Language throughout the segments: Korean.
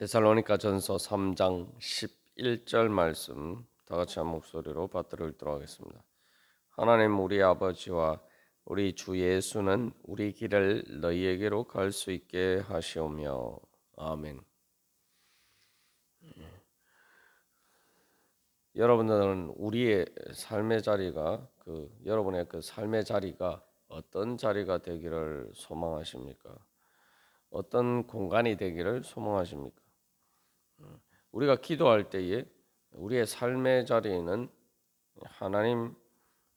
데살로니가전서 3장 11절 말씀 다 같이 한 목소리로 받들어 읽도록 하겠습니다. 하나님 우리 아버지와 우리 주 예수는 우리 길을 너희에게로 갈 수 있게 하시오며 아멘. 여러분들은 우리의 삶의 자리가 여러분의 그 삶의 자리가 어떤 자리가 되기를 소망하십니까? 어떤 공간이 되기를 소망하십니까? 우리가 기도할 때에 우리의 삶의 자리는 하나님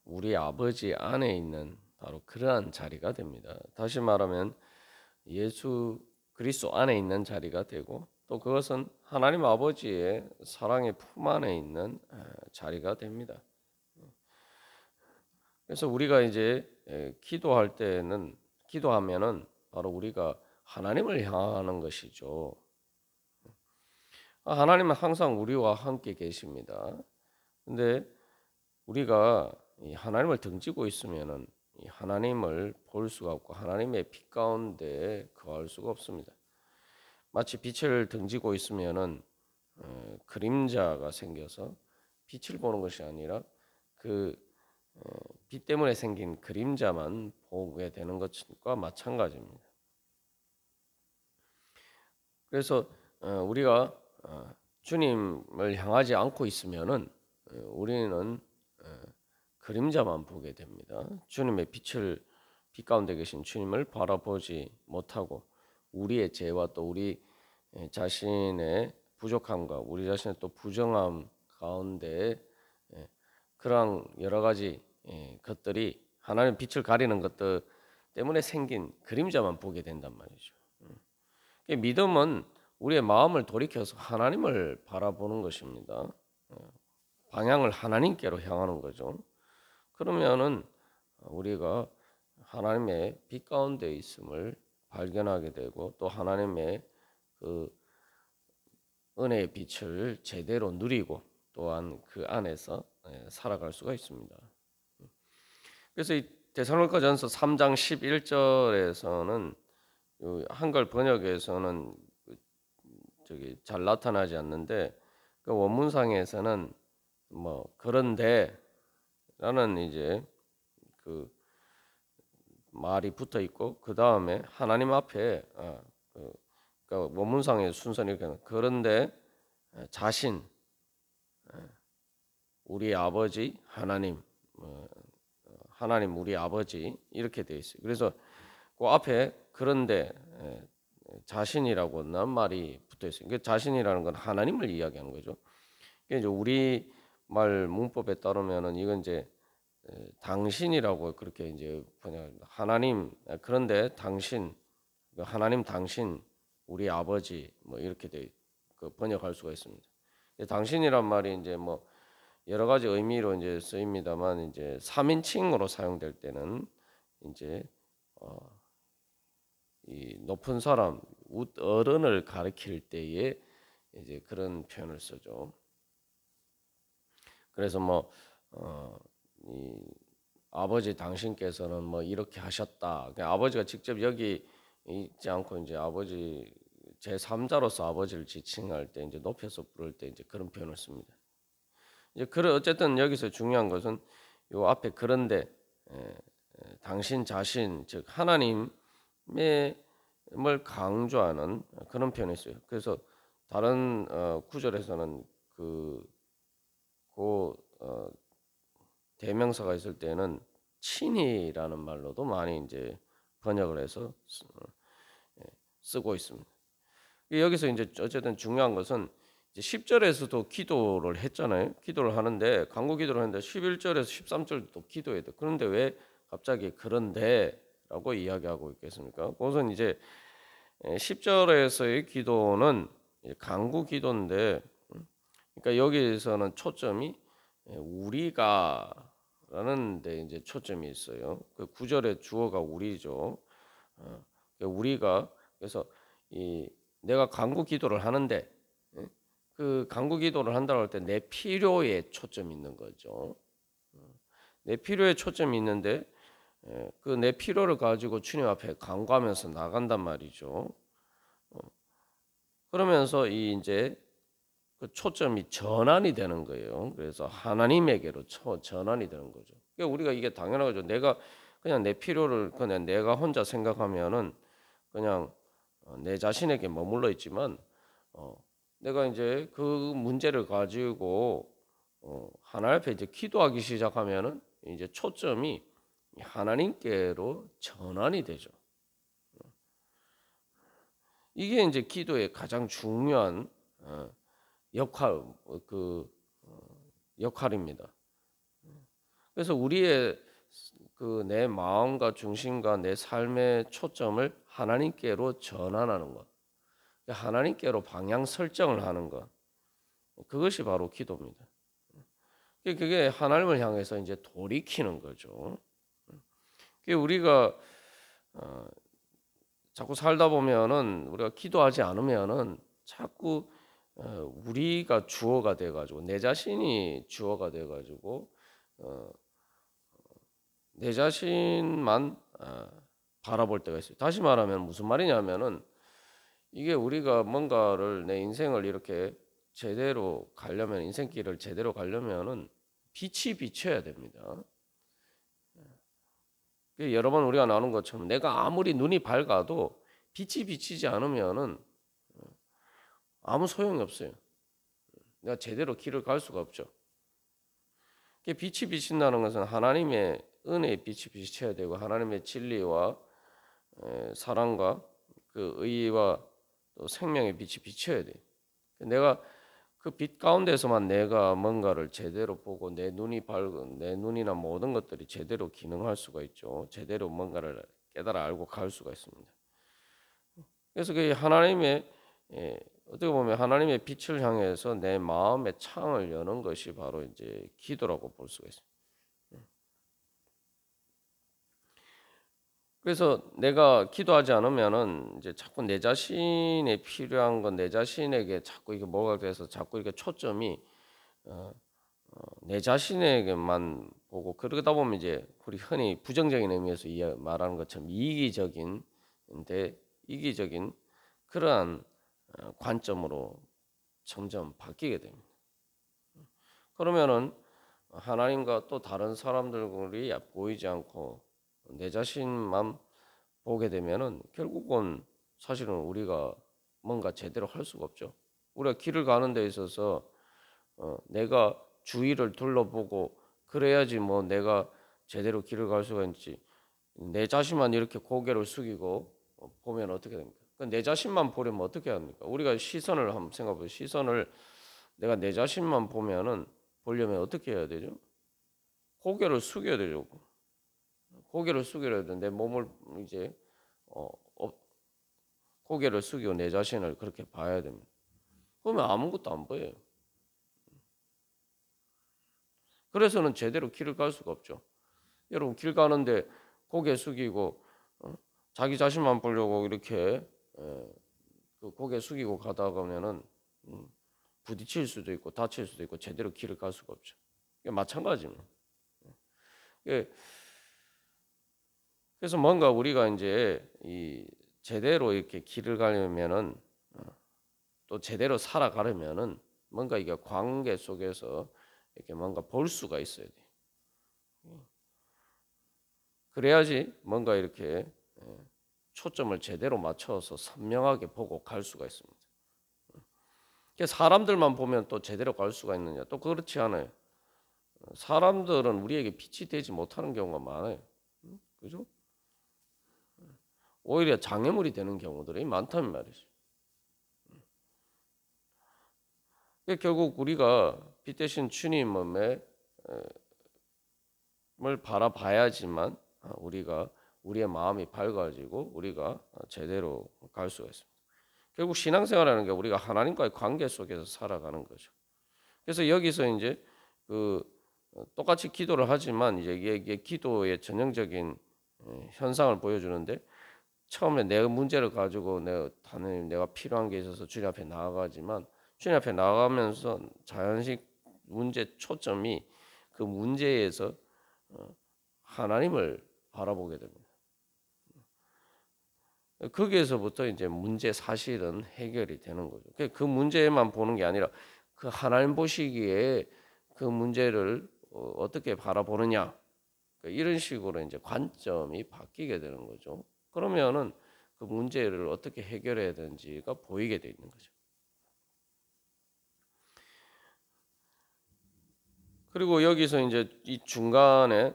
우리 아버지 안에 있는 바로 그러한 자리가 됩니다. 다시 말하면 예수 그리스도 안에 있는 자리가 되고 또 그것은 하나님 아버지의 사랑의 품 안에 있는 자리가 됩니다. 그래서 우리가 이제 기도할 때는 기도하면은 바로 우리가 하나님을 향하는 것이죠. 하나님은 항상 우리와 함께 계십니다. 근데 우리가 이 하나님을 등지고 있으면은 이 하나님을 볼 수가 없고 하나님의 빛 가운데 거할 수가 없습니다. 마치 빛을 등지고 있으면은 그림자가 생겨서 빛을 보는 것이 아니라 빛 때문에 생긴 그림자만 보게 되는 것과 마찬가지입니다. 그래서 우리가 주님을 향하지 않고 있으면은 우리는 그림자만 보게 됩니다. 주님의 빛 가운데 계신 주님을 바라보지 못하고 우리의 죄와 또 우리 자신의 부족함과 우리 자신의 또 부정함 가운데 그러한 여러 가지 것들이 하나님 빛을 가리는 것들 때문에 생긴 그림자만 보게 된단 말이죠. 믿음은 우리의 마음을 돌이켜서 하나님을 바라보는 것입니다. 방향을 하나님께로 향하는 거죠. 그러면은 우리가 하나님의 빛 가운데 있음을 발견하게 되고 또 하나님의 그 은혜의 빛을 제대로 누리고 또한 그 안에서 살아갈 수가 있습니다. 그래서 이 데살로니가전서 3장 11절에서는 한글 번역에서는 잘 나타나지 않는데 그 원문상에서는 뭐 그런데 라는 이제 그 말이 붙어 있고 그 다음에 하나님 앞에 그러니까 원문상의 순서는 이렇게 그런데 자신 우리 아버지 하나님 하나님 우리 아버지 이렇게 되어 있어요. 그래서 그 앞에 그런데 자신이라고 난 말이 붙어 있어요. 그 자신이라는 건 하나님을 이야기하는 거죠. 이제 우리 말 문법에 따르면은 이건 이제 당신이라고 그렇게 이제 하나님 그런데 당신 하나님 당신 우리 아버지 뭐 이렇게 번역할 수가 있습니다. 당신이란 말이 이제 뭐 여러 가지 의미로 이제 쓰입니다만 이제 3인칭으로 사용될 때는 이제 이 높은 사람 어른을 가리킬 때에 이제 그런 표현을 쓰죠. 그래서 이 아버지 당신께서는 뭐 이렇게 하셨다. 아버지가 직접 여기 있지 않고 이제 아버지 제3자로서 아버지를 지칭할 때 이제 높여서 부를 때 이제 그런 표현을 씁니다. 이제 어쨌든 여기서 중요한 것은 요 앞에 그런데 당신 자신 즉 하나님의 을 강조하는 그런 표현이 있어요. 그래서 다른 구절에서는 대명사가 있을 때는 친히라는 말로도 많이 이제 번역을 해서 쓰고 있습니다. 여기서 이제 어쨌든 중요한 것은 이제 10절에서도 기도를 했잖아요. 기도를 하는데 간구 기도를 했는데 11절에서 13절도 기도해야 돼. 그런데 왜 갑자기 그런데라고 이야기하고 있겠습니까? 그것은 이제 10절에서의 기도는 간구 기도인데 그러니까 여기에서는 초점이 우리가라는 데 이제 초점이 있어요. 그 9절의 주어가 우리죠. 우리가 그래서 내가 간구 기도를 하는데 그 간구 기도를 한다고 할 때 내 필요에 초점이 있는 거죠. 내 필요에 초점이 있는데 그 내 필요를 가지고 주님 앞에 간구하면서 나간단 말이죠. 그러면서 이 이제 그 초점이 전환이 되는 거예요. 그래서 하나님에게로 전환이 되는 거죠. 그러니까 우리가 이게 당연하죠. 내가 그냥 내 필요를 그냥 내가 혼자 생각하면은 그냥 내 자신에게 머물러 있지만 내가 이제 그 문제를 가지고 하나님 앞에 이제 기도하기 시작하면은 이제 초점이 하나님께로 전환이 되죠. 이게 이제 기도의 가장 중요한 역할 역할입니다. 그래서 우리의 그 내 마음과 중심과 내 삶의 초점을 하나님께로 전환하는 것, 하나님께로 방향 설정을 하는 것, 그것이 바로 기도입니다. 그게 하나님을 향해서 이제 돌이키는 거죠. 우리가 자꾸 살다 보면은 우리가 기도하지 않으면은 자꾸 우리가 주어가 돼가지고 내 자신이 주어가 돼가지고 내 자신만 바라볼 때가 있어요. 다시 말하면 무슨 말이냐면은 이게 우리가 뭔가를 내 인생을 이렇게 제대로 가려면 인생길을 제대로 가려면은 빛이 비춰야 됩니다. 여러 번 우리가 나눈 것처럼 내가 아무리 눈이 밝아도 빛이 비치지 않으면은 아무 소용이 없어요. 내가 제대로 길을 갈 수가 없죠. 빛이 비친다는 것은 하나님의 은혜의 빛이 비쳐야 되고 하나님의 진리와 사랑과 그 의와 또 생명의 빛이 비쳐야 돼. 내가 그 빛 가운데서만 내가 뭔가를 제대로 보고 내 눈이 밝은 내 눈이나 모든 것들이 제대로 기능할 수가 있죠. 제대로 뭔가를 깨달아 알고 갈 수가 있습니다. 그래서 그 하나님의 어떻게 보면 하나님의 빛을 향해서 내 마음의 창을 여는 것이 바로 이제 기도라고 볼 수가 있습니다. 그래서 내가 기도하지 않으면은 이제 자꾸 내 자신에 필요한 건 내 자신에게 자꾸 이게 뭐가 돼서 자꾸 이렇게 초점이 내 자신에게만 보고 그러다 보면 이제 우리 흔히 부정적인 의미에서 말하는 것처럼 이기적인 그러한 관점으로 점점 바뀌게 됩니다. 그러면은 하나님과 또 다른 사람들이 보이지 않고 내 자신만 보게 되면은 결국은 사실은 우리가 뭔가 제대로 할 수가 없죠. 우리가 길을 가는 데 있어서 내가 주위를 둘러보고 그래야지 뭐 내가 제대로 길을 갈 수가 있지. 내 자신만 이렇게 고개를 숙이고 보면 어떻게 됩니까? 내 자신만 보려면 어떻게 합니까? 우리가 시선을 한번 생각해 보세요. 시선을 내가 내 자신만 보려면 어떻게 해야 되죠? 고개를 숙여야 되죠. 고개를 숙여야 돼. 내 몸을 이제 고개를 숙이고 내 자신을 그렇게 봐야 됩니다. 그러면 아무것도 안 보여요. 그래서는 제대로 길을 갈 수가 없죠. 여러분 길 가는데 고개 숙이고 자기 자신만 보려고 이렇게 그 고개 숙이고 가다 보면은 부딪힐 수도 있고 다칠 수도 있고 제대로 길을 갈 수가 없죠. 마찬가지입니다. 그래서 뭔가 우리가 이제 이 제대로 이렇게 길을 가려면은 또 제대로 살아가려면은 뭔가 이게 관계 속에서 이렇게 뭔가 볼 수가 있어야 돼. 그래야지 뭔가 이렇게 초점을 제대로 맞춰서 선명하게 보고 갈 수가 있습니다. 사람들만 보면 또 제대로 갈 수가 있느냐? 또 그렇지 않아요. 사람들은 우리에게 빛이 되지 못하는 경우가 많아요. 그죠? 오히려 장애물이 되는 경우들이 많다는 말이죠. 결국 우리가 빛 대신 주님을 바라봐야지만 우리의 마음이 밝아지고 우리가 제대로 갈 수가 있습니다. 결국 신앙생활하는 게 우리가 하나님과의 관계 속에서 살아가는 거죠. 그래서 여기서 이제 똑같이 기도를 하지만 이게 기도의 전형적인 현상을 보여주는데 처음에 내 문제를 가지고 내가 필요한 게 있어서 주님 앞에 나아가지만 주님 앞에 나아가면서 자연식 문제 초점이 그 문제에서 하나님을 바라보게 됩니다. 거기에서부터 이제 문제 사실은 해결이 되는 거죠. 그 문제만 보는 게 아니라 그 하나님 보시기에 그 문제를 어떻게 바라보느냐, 이런 식으로 이제 관점이 바뀌게 되는 거죠. 그러면은 그 문제를 어떻게 해결해야 되는지가 보이게 돼 있는 거죠. 그리고 여기서 이제 이 중간에서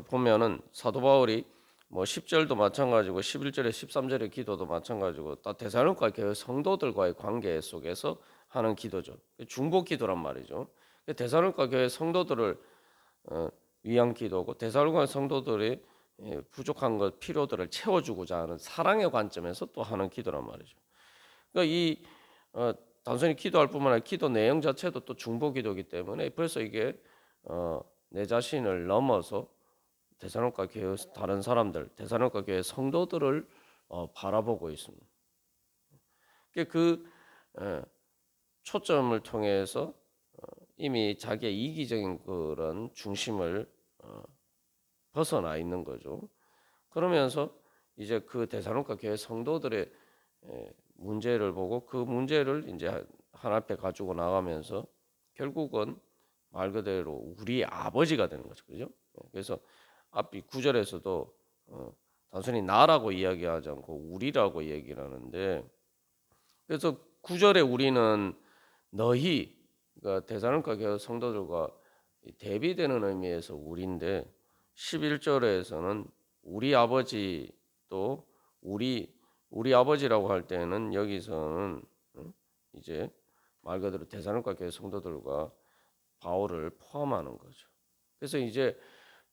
보면은 사도 바울이 뭐 10절도 마찬가지고 11절에 13절의 기도도 마찬가지고 다 데살로니가 교회 성도들과의 관계 속에서 하는 기도죠. 중보 기도란 말이죠. 데살로니가 교회 성도들을 위한 기도고 데살로니가 성도들이 부족한 것 필요들을 채워주고자 하는 사랑의 관점에서 또 하는 기도란 말이죠. 그러니까 이 단순히 기도할 뿐만 아니라 기도 내용 자체도 또 중보 기도이기 때문에 벌써 이게 내 자신을 넘어서 데살로니가 교회 다른 사람들, 데살로니가 교회 성도들을 바라보고 있습니다. 그 초점을 통해서 이미 자기의 이기적인 그런 중심을 벗어나 있는 거죠. 그러면서 이제 그 데살로니가 교회 성도들의 문제를 보고 그 문제를 이제 하나님 앞에 가지고 나가면서 결국은 말 그대로 우리 아버지가 되는 거죠. 그죠? 그래서 앞이 9절에서도 단순히 나라고 이야기하지 않고 우리라고 얘기를 하는데, 그래서 9절에 우리는 너희, 그러니까 데살로니가 교회 성도들과 대비되는 의미에서 우리인데 11절에서는 우리 아버지, 또 우리 아버지라고 할 때는 여기서는 이제 말 그대로 데살로니가 교회 성도들과 바울을 포함하는 거죠. 그래서 이제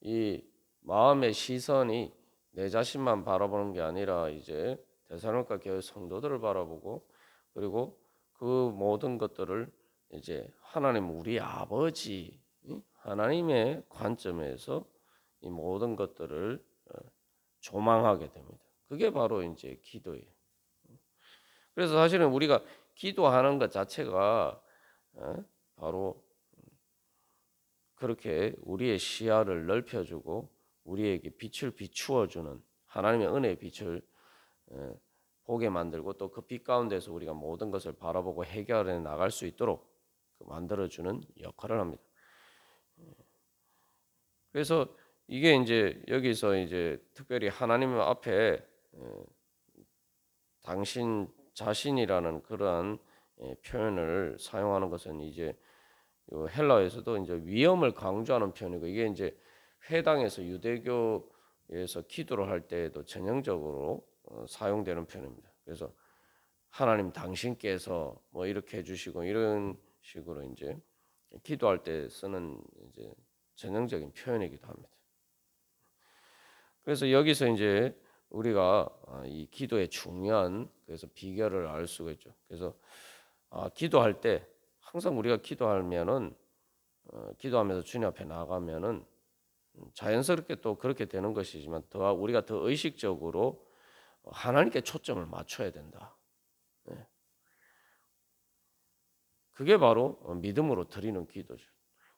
이 마음의 시선이 내 자신만 바라보는 게 아니라 이제 데살로니가 교회 성도들을 바라보고, 그리고 그 모든 것들을 이제 하나님 우리 아버지, 하나님의 관점에서 이 모든 것들을 조망하게 됩니다. 그게 바로 이제 기도예요. 그래서 사실은 우리가 기도하는 것 자체가 바로 그렇게 우리의 시야를 넓혀주고 우리에게 빛을 비추어주는, 하나님의 은혜의 빛을 보게 만들고 또 그 빛 가운데서 우리가 모든 것을 바라보고 해결해 나갈 수 있도록 만들어주는 역할을 합니다. 그래서 이게 이제 여기서 이제 특별히 하나님 앞에 당신 자신이라는 그러한 표현을 사용하는 것은 이제 헬라에서도 이제 위엄을 강조하는 표현이고, 이게 이제 회당에서 유대교에서 기도를 할 때에도 전형적으로 사용되는 표현입니다. 그래서 하나님 당신께서 뭐 이렇게 해주시고 이런 식으로 이제 기도할 때 쓰는 이제 전형적인 표현이기도 합니다. 그래서 여기서 이제 우리가 이 기도의 중요한 그래서 비결을 알 수가 있죠. 그래서 기도할 때 항상 우리가 기도하면은 기도하면서 주님 앞에 나가면은 자연스럽게 또 그렇게 되는 것이지만 더 우리가 더 의식적으로 하나님께 초점을 맞춰야 된다. 그게 바로 믿음으로 드리는 기도죠.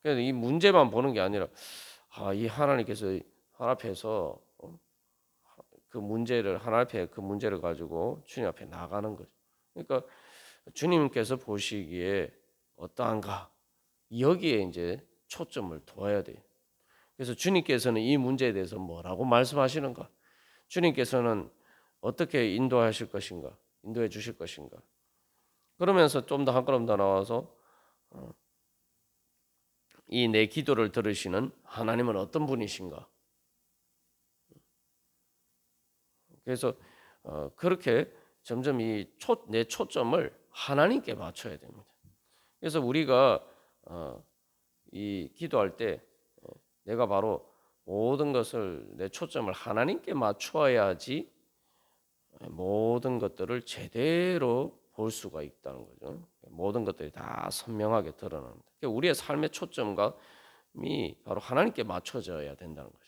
그래서 이 문제만 보는 게 아니라 이 하나님께서 하나님 앞에서 그 문제를 하나님 앞에 그 문제를 가지고 주님 앞에 나가는 거죠. 그러니까 주님께서 보시기에 어떠한가, 여기에 이제 초점을 둬야 돼요. 그래서 주님께서는 이 문제에 대해서 뭐라고 말씀하시는가, 주님께서는 어떻게 인도하실 것인가, 인도해 주실 것인가, 그러면서 좀 더 한 걸음 더 나와서 이 내 기도를 들으시는 하나님은 어떤 분이신가. 그래서 그렇게 점점 내 초점을 하나님께 맞춰야 됩니다. 그래서 우리가 이 기도할 때 내가 바로 모든 것을 내 초점을 하나님께 맞추어야지 모든 것들을 제대로 볼 수가 있다는 거죠. 모든 것들이 다 선명하게 드러납니다. 그러니까 우리의 삶의 초점이 바로 하나님께 맞춰져야 된다는 거죠.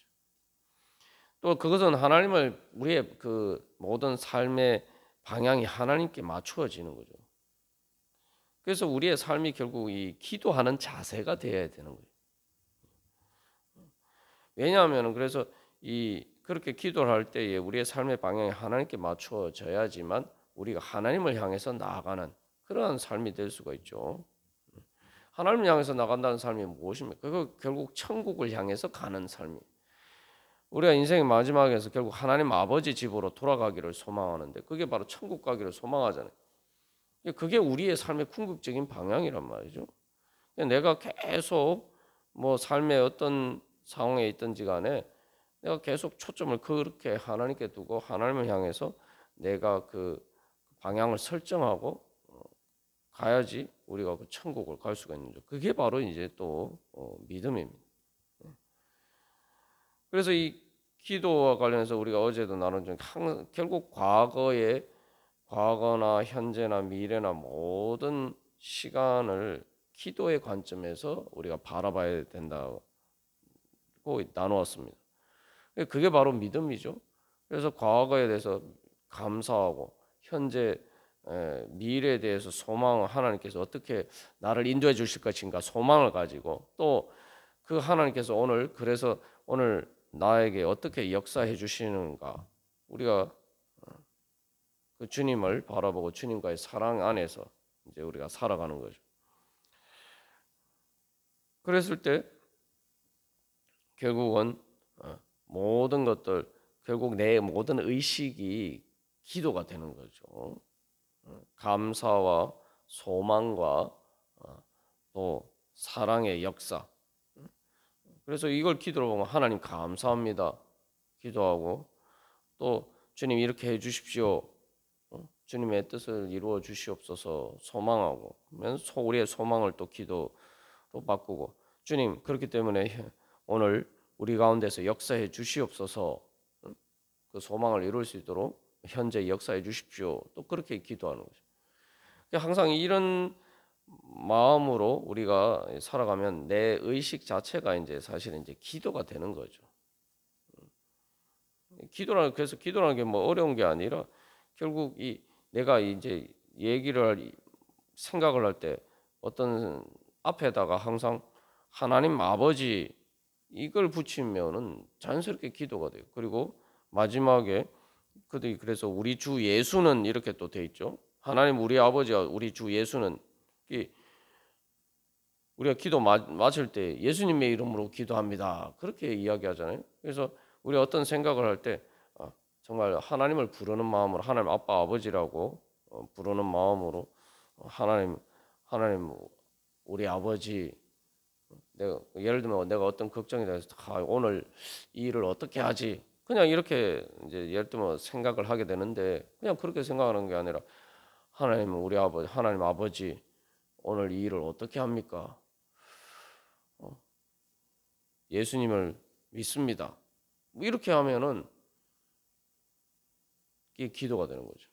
또 그것은 우리의 그 모든 삶의 방향이 하나님께 맞추어지는 거죠. 그래서 우리의 삶이 결국 이 기도하는 자세가 되어야 되는 거예요. 왜냐하면 그래서 그렇게 기도를 할 때에 우리의 삶의 방향이 하나님께 맞춰져야지만 우리가 하나님을 향해서 나아가는 그러한 삶이 될 수가 있죠. 하나님을 향해서 나간다는 삶이 무엇입니까? 그거 결국 천국을 향해서 가는 삶이. 우리가 인생의 마지막에서 결국 하나님 아버지 집으로 돌아가기를 소망하는데 그게 바로 천국 가기를 소망하잖아요. 그게 우리의 삶의 궁극적인 방향이란 말이죠. 내가 계속 뭐 삶의 어떤 상황에 있든지 간에 내가 계속 초점을 그렇게 하나님께 두고 하나님을 향해서 내가 그 방향을 설정하고 가야지 우리가 그 천국을 갈 수가 있는 거죠. 그게 바로 이제 또 믿음입니다. 그래서 이 기도와 관련해서 우리가 어제도 나눈 중 결국 과거나 현재나 미래나 모든 시간을 기도의 관점에서 우리가 바라봐야 된다고 나누었습니다. 그게 바로 믿음이죠. 그래서 과거에 대해서 감사하고 현재 미래에 대해서 소망을 하나님께서 어떻게 나를 인도해 주실 것인가 소망을 가지고 또 그 하나님께서 그래서 오늘 나에게 어떻게 역사해 주시는가 우리가 그 주님을 바라보고 주님과의 사랑 안에서 이제 우리가 살아가는 거죠. 그랬을 때 결국은 모든 것들 결국 내 모든 의식이 기도가 되는 거죠. 감사와 소망과 또 사랑의 역사. 그래서 이걸 기도로 보면 하나님 감사합니다. 기도하고 또 주님 이렇게 해 주십시오. 주님의 뜻을 이루어 주시옵소서 소망하고 우리의 소망을 또 기도로 바꾸고 주님 그렇기 때문에 오늘 우리 가운데서 역사해 주시옵소서 그 소망을 이룰 수 있도록 현재 역사해 주십시오. 또 그렇게 기도하는 거죠. 항상 이런 마음으로 우리가 살아가면 내 의식 자체가 이제 사실은 이제 기도가 되는 거죠. 그래서 기도라는 게 뭐 어려운 게 아니라 결국 내가 이제 생각을 할 때 어떤 앞에다가 항상 하나님 아버지 이걸 붙이면은 자연스럽게 기도가 돼요. 그리고 마지막에 그래서 우리 주 예수는 이렇게 또 돼 있죠. 하나님 우리 아버지와 우리 주 예수는 우리가 기도 마칠 때 예수님의 이름으로 기도합니다. 그렇게 이야기하잖아요. 그래서 우리 어떤 생각을 할 때 정말 하나님을 부르는 마음으로 하나님 아빠 아버지라고 부르는 마음으로 하나님 우리 아버지 예를 들면 내가 어떤 걱정이 돼서 오늘 이 일을 어떻게 하지? 그냥 이렇게 이제 예를 들면 생각을 하게 되는데 그냥 그렇게 생각하는 게 아니라 하나님 아버지 오늘 이 일을 어떻게 합니까? 예수님을 믿습니다. 뭐 이렇게 하면은 이게 기도가 되는 거죠.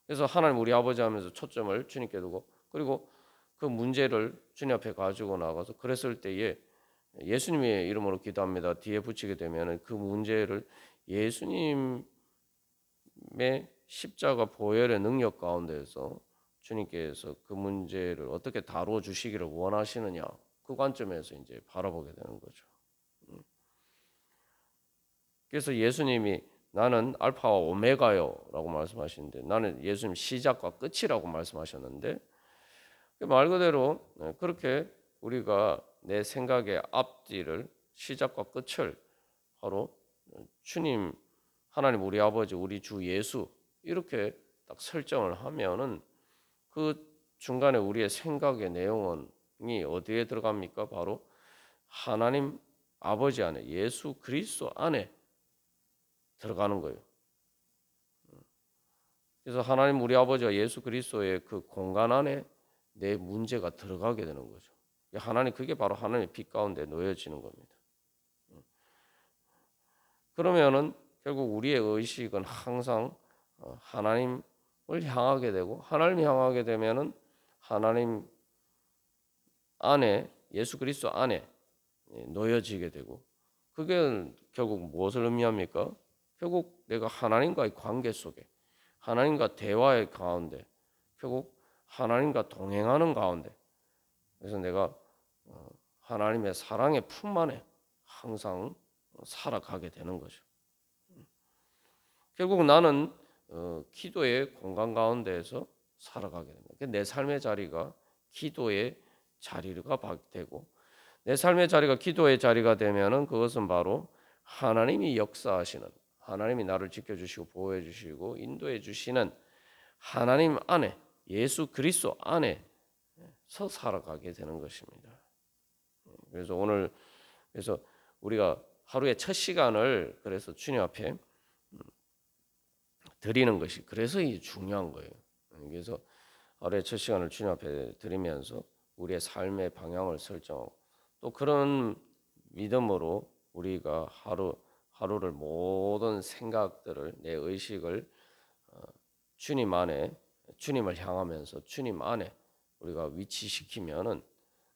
그래서 하나님 우리 아버지 하면서 초점을 주님께 두고 그리고 그 문제를 주님 앞에 가지고 나가서 그랬을 때에 예수님의 이름으로 기도합니다. 뒤에 붙이게 되면은 그 문제를 예수님의 십자가 보혈의 능력 가운데서 주님께서 그 문제를 어떻게 다루어 주시기를 원하시느냐 그 관점에서 이제 바라보게 되는 거죠. 그래서 예수님이 나는 알파와 오메가요라고 말씀하시는데 나는 예수님 시작과 끝이라고 말씀하셨는데 말 그대로 그렇게 우리가 내 생각의 앞뒤를 시작과 끝을 바로 주님 하나님 우리 아버지 우리 주 예수 이렇게 딱 설정을 하면은 그 중간에 우리의 생각의 내용이 어디에 들어갑니까? 바로 하나님 아버지 안에 예수 그리스도 안에 들어가는 거예요. 그래서 하나님 우리 아버지와 예수 그리스도의 그 공간 안에 내 문제가 들어가게 되는 거죠. 그게 바로 하나님의 빛 가운데 놓여지는 겁니다. 그러면은 결국 우리의 의식은 항상 하나님을 향하게 되고 하나님을 향하게 되면은 하나님 안에 예수 그리스도 안에 놓여지게 되고 그게 결국 무엇을 의미합니까? 결국 내가 하나님과의 관계 속에 하나님과 대화의 가운데 결국 하나님과 동행하는 가운데 그래서 내가 하나님의 사랑의 품 안에 항상 살아가게 되는 거죠. 결국 나는 기도의 공간 가운데에서 살아가게 됩니다. 내 삶의 자리가 기도의 자리가 되고, 내 삶의 자리가 기도의 자리가 되면은 그것은 바로 하나님이 역사하시는, 하나님이 나를 지켜주시고 보호해 주시고 인도해 주시는 하나님 안에, 예수 그리스도 안에서 살아가게 되는 것입니다. 그래서 우리가 하루의 첫 시간을 그래서 주님 앞에 드리는 것이 그래서 이 중요한 거예요. 그래서 하루의 첫 시간을 주님 앞에 드리면서 우리의 삶의 방향을 설정하고, 또 그런 믿음으로 우리가 하루를 모든 생각들을, 내 의식을 주님 안에, 주님을 향하면서 주님 안에 우리가 위치시키면은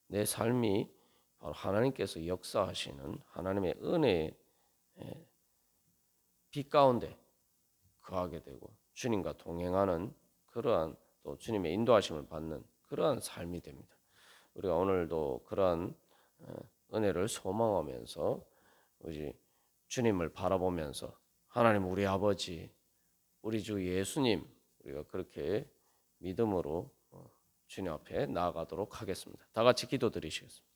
내 삶이 바로 하나님께서 역사하시는 하나님의 은혜의 빛 가운데 거하게 되고 주님과 동행하는 그러한, 또 주님의 인도하심을 받는 그러한 삶이 됩니다. 우리가 오늘도 그러한 은혜를 소망하면서 우리 주님을 바라보면서 하나님 우리 아버지, 우리 주 예수님, 우리가 그렇게 믿음으로 주님 앞에 나아가도록 하겠습니다. 다 같이 기도드리시겠습니다.